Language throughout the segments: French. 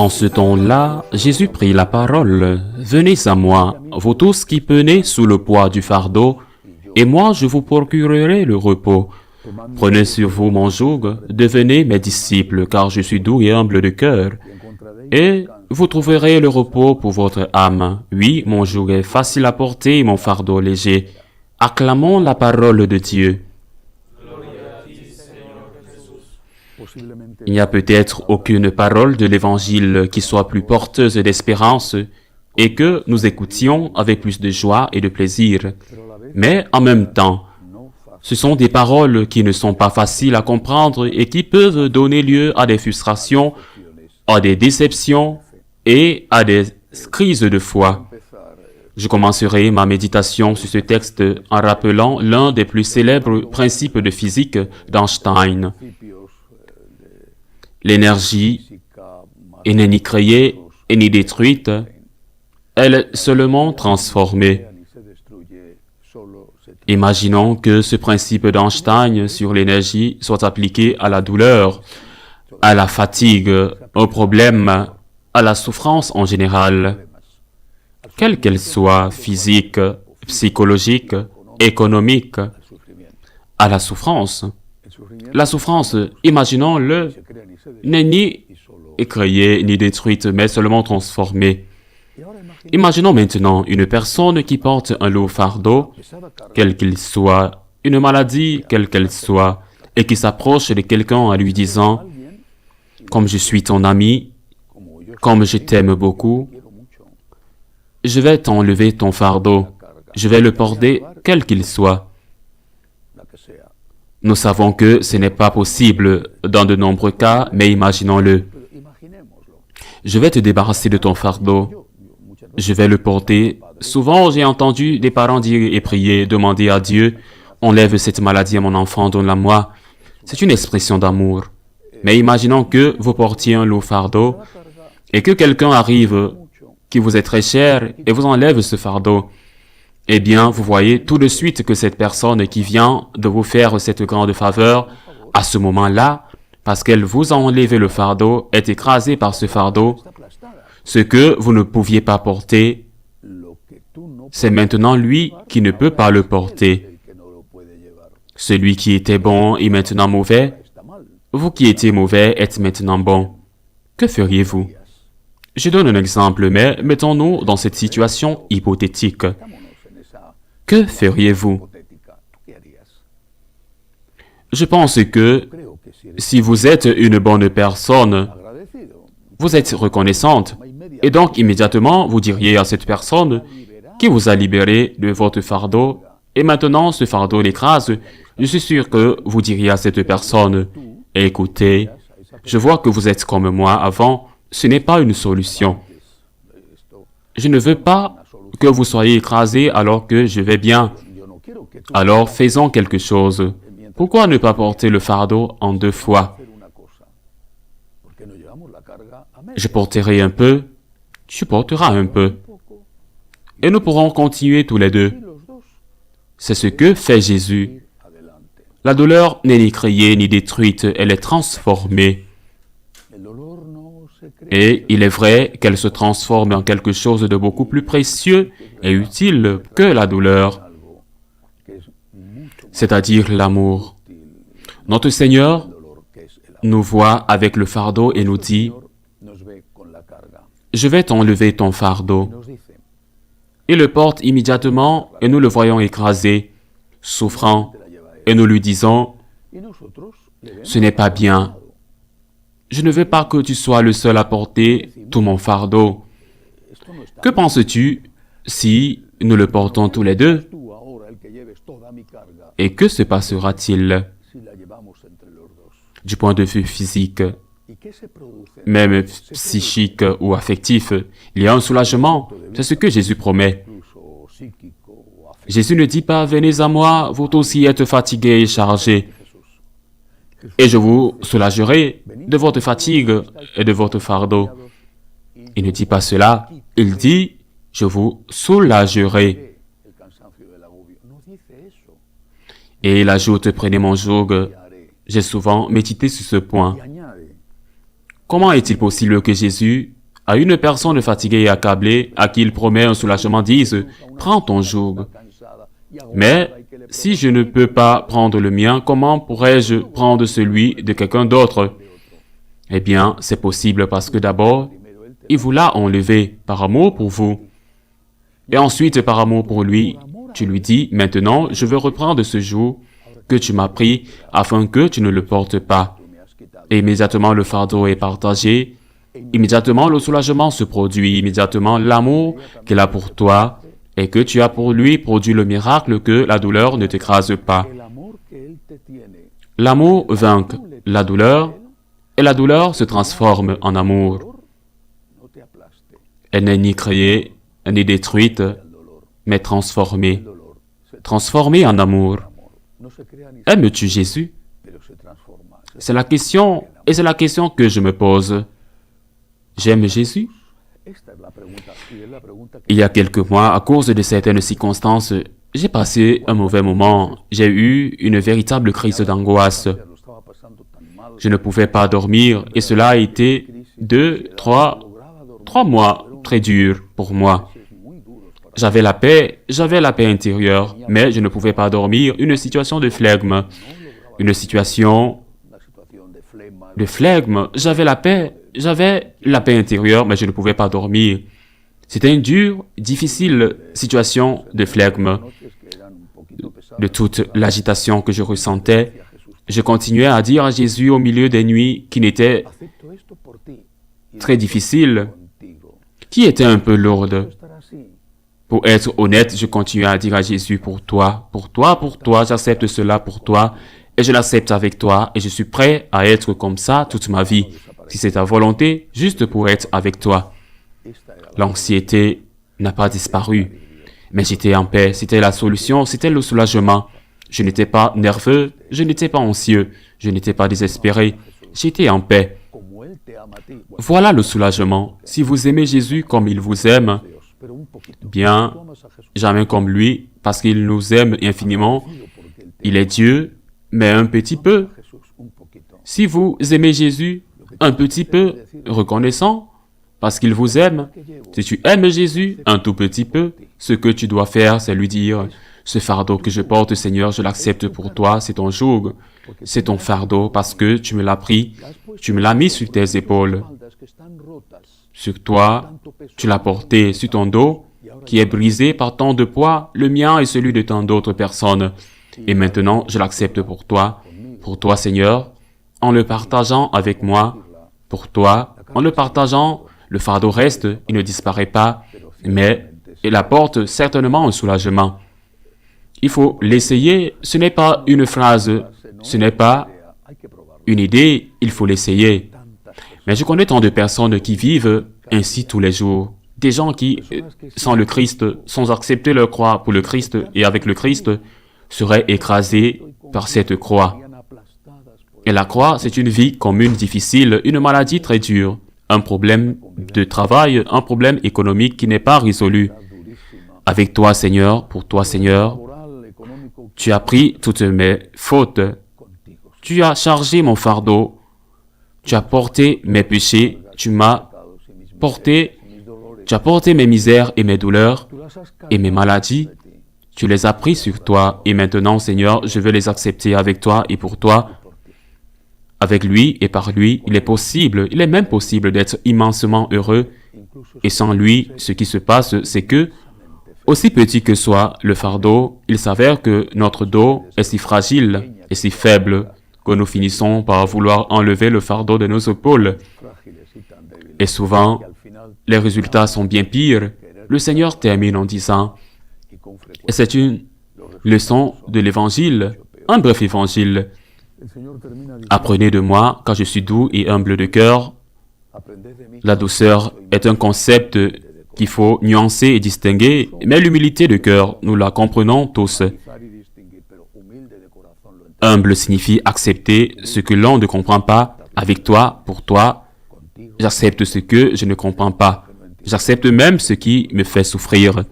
En ce temps-là, Jésus prit la parole. « Venez à moi, vous tous qui peinez sous le poids du fardeau, et moi je vous procurerai le repos. Prenez sur vous mon joug, devenez mes disciples, car je suis doux et humble de cœur, et vous trouverez le repos pour votre âme. Oui, mon joug est facile à porter et mon fardeau léger. Acclamons la parole de Dieu. Il n'y a peut-être aucune parole de l'Évangile qui soit plus porteuse d'espérance et que nous écoutions avec plus de joie et de plaisir. Mais en même temps, ce sont des paroles qui ne sont pas faciles à comprendre et qui peuvent donner lieu à des frustrations, à des déceptions et à des crises de foi. Je commencerai ma méditation sur ce texte en rappelant l'un des plus célèbres principes de physique d'Einstein. L'énergie n'est ni créée et ni détruite, elle est seulement transformée. Imaginons que ce principe d'Einstein sur l'énergie soit appliqué à la douleur, à la fatigue, aux problèmes, à la souffrance en général, quelle qu'elle soit, physique, psychologique, économique, à la souffrance. La souffrance, imaginons-le, n'est ni créée ni détruite, mais seulement transformée. Imaginons maintenant une personne qui porte un lourd fardeau, quel qu'il soit, une maladie, quelle qu'elle soit, et qui s'approche de quelqu'un en lui disant « Comme je suis ton ami, comme je t'aime beaucoup, je vais t'enlever ton fardeau, je vais le porter quel qu'il soit. » Nous savons que ce n'est pas possible dans de nombreux cas, mais imaginons-le. Je vais te débarrasser de ton fardeau. Je vais le porter. Souvent, j'ai entendu des parents dire et prier, demander à Dieu, « Enlève cette maladie à mon enfant, donne-la-moi. » C'est une expression d'amour. Mais imaginons que vous portiez un lourd fardeau et que quelqu'un arrive qui vous est très cher et vous enlève ce fardeau. Eh bien, vous voyez tout de suite que cette personne qui vient de vous faire cette grande faveur, à ce moment-là, parce qu'elle vous a enlevé le fardeau, est écrasée par ce fardeau. Ce que vous ne pouviez pas porter, c'est maintenant lui qui ne peut pas le porter. Celui qui était bon est maintenant mauvais. Vous qui étiez mauvais êtes maintenant bon. Que feriez-vous? Je donne un exemple, mais mettons-nous dans cette situation hypothétique. Que feriez-vous? Je pense que si vous êtes une bonne personne, vous êtes reconnaissante, et donc immédiatement vous diriez à cette personne qui vous a libéré de votre fardeau, et maintenant ce fardeau l'écrase, je suis sûr que vous diriez à cette personne, « Écoutez, je vois que vous êtes comme moi avant, ce n'est pas une solution. Je ne veux pas que vous soyez écrasé alors que je vais bien. Alors faisons quelque chose. Pourquoi ne pas porter le fardeau en 2 fois? Je porterai un peu, tu porteras un peu. Et nous pourrons continuer tous les deux. C'est ce que fait Jésus. La douleur n'est ni créée ni détruite, elle est transformée. Et il est vrai qu'elle se transforme en quelque chose de beaucoup plus précieux et utile que la douleur, c'est-à-dire l'amour. Notre Seigneur nous voit avec le fardeau et nous dit, « Je vais t'enlever ton fardeau. » Il le porte immédiatement et nous le voyons écrasé, souffrant, et nous lui disons, « Ce n'est pas bien. Je ne veux pas que tu sois le seul à porter tout mon fardeau. » Que penses-tu si nous le portons tous les deux? Et que se passera-t-il du point de vue physique, même psychique ou affectif? Il y a un soulagement, c'est ce que Jésus promet. Jésus ne dit pas « Venez à moi, vous aussi êtes fatigués et chargés, et je vous soulagerai de votre fatigue et de votre fardeau. » Il ne dit pas cela, il dit « Je vous soulagerai. » Et il ajoute « Prenez mon joug. » J'ai souvent médité sur ce point. Comment est-il possible que Jésus, à une personne fatiguée et accablée, à qui il promet un soulagement, dise « Prends ton joug ». Mais si je ne peux pas prendre le mien, comment pourrais-je prendre celui de quelqu'un d'autre? Eh bien, c'est possible parce que d'abord, il vous l'a enlevé par amour pour vous. Et ensuite, par amour pour lui, tu lui dis, maintenant, je veux reprendre ce joug que tu m'as pris afin que tu ne le portes pas. Et immédiatement, le fardeau est partagé. Immédiatement, le soulagement se produit. Immédiatement, l'amour qu'il a pour toi et que tu as pour lui produit le miracle que la douleur ne t'écrase pas. L'amour vainc la douleur et la douleur se transforme en amour. Elle n'est ni créée, ni détruite, mais transformée. Transformée en amour. Aimes-tu Jésus? C'est la question, et c'est la question que je me pose. J'aime Jésus? Il y a quelques mois, à cause de certaines circonstances, j'ai passé un mauvais moment. J'ai eu une véritable crise d'angoisse. Je ne pouvais pas dormir et cela a été 3 mois très durs pour moi. J'avais la paix intérieure, mais je ne pouvais pas dormir. Une situation de flegme. Une situation de flegme. J'avais la paix intérieure, mais je ne pouvais pas dormir. C'était une dure, difficile situation de flegme. De toute l'agitation que je ressentais, je continuais à dire à Jésus au milieu des nuits qui n'étaient très difficiles, qui étaient un peu lourdes. Pour être honnête, je continuais à dire à Jésus, pour toi, j'accepte cela pour toi, et je l'accepte avec toi, et je suis prêt à être comme ça toute ma vie, si c'est ta volonté, juste pour être avec toi. L'anxiété n'a pas disparu, mais j'étais en paix, c'était la solution, c'était le soulagement. Je n'étais pas nerveux, je n'étais pas anxieux, je n'étais pas désespéré, j'étais en paix. Voilà le soulagement. Si vous aimez Jésus comme il vous aime, bien, jamais comme lui, parce qu'il nous aime infiniment. Il est Dieu, mais un petit peu. Si vous aimez Jésus, un petit peu, reconnaissant, parce qu'il vous aime. Si tu aimes Jésus, un tout petit peu, ce que tu dois faire, c'est lui dire, ce fardeau que je porte, Seigneur, je l'accepte pour toi, c'est ton joug, c'est ton fardeau, parce que tu me l'as pris, tu me l'as mis sur tes épaules. Sur toi, tu l'as porté sur ton dos, qui est brisé par tant de poids, le mien et celui de tant d'autres personnes. Et maintenant, je l'accepte pour toi, Seigneur, en le partageant avec moi, pour toi, en le partageant, le fardeau reste, il ne disparaît pas, mais il apporte certainement un soulagement. Il faut l'essayer, ce n'est pas une phrase, ce n'est pas une idée, il faut l'essayer. Mais je connais tant de personnes qui vivent ainsi tous les jours. Des gens qui, sans le Christ, sans accepter leur croix pour le Christ et avec le Christ, seraient écrasés par cette croix. Et la croix, c'est une vie commune difficile, une maladie très dure, un problème de travail, un problème économique qui n'est pas résolu. Avec toi, Seigneur, pour toi, Seigneur, tu as pris toutes mes fautes, tu as chargé mon fardeau, tu as porté mes péchés, tu as porté mes misères et mes douleurs et mes maladies, tu les as pris sur toi, et maintenant, Seigneur, je veux les accepter avec toi et pour toi. Avec lui et par lui, il est même possible d'être immensément heureux, et sans lui, ce qui se passe, c'est que, aussi petit que soit le fardeau, il s'avère que notre dos est si fragile et si faible que nous finissons par vouloir enlever le fardeau de nos épaules. Et souvent, les résultats sont bien pires. Le Seigneur termine en disant, et c'est une leçon de l'Évangile, un bref Évangile. Apprenez de moi, car je suis doux et humble de cœur. La douceur est un concept qu'il faut nuancer et distinguer, mais l'humilité de cœur, nous la comprenons tous. Humble signifie accepter ce que l'on ne comprend pas. Avec toi, pour toi, j'accepte ce que je ne comprends pas. J'accepte même ce qui me fait souffrir.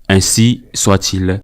Ainsi soit-il.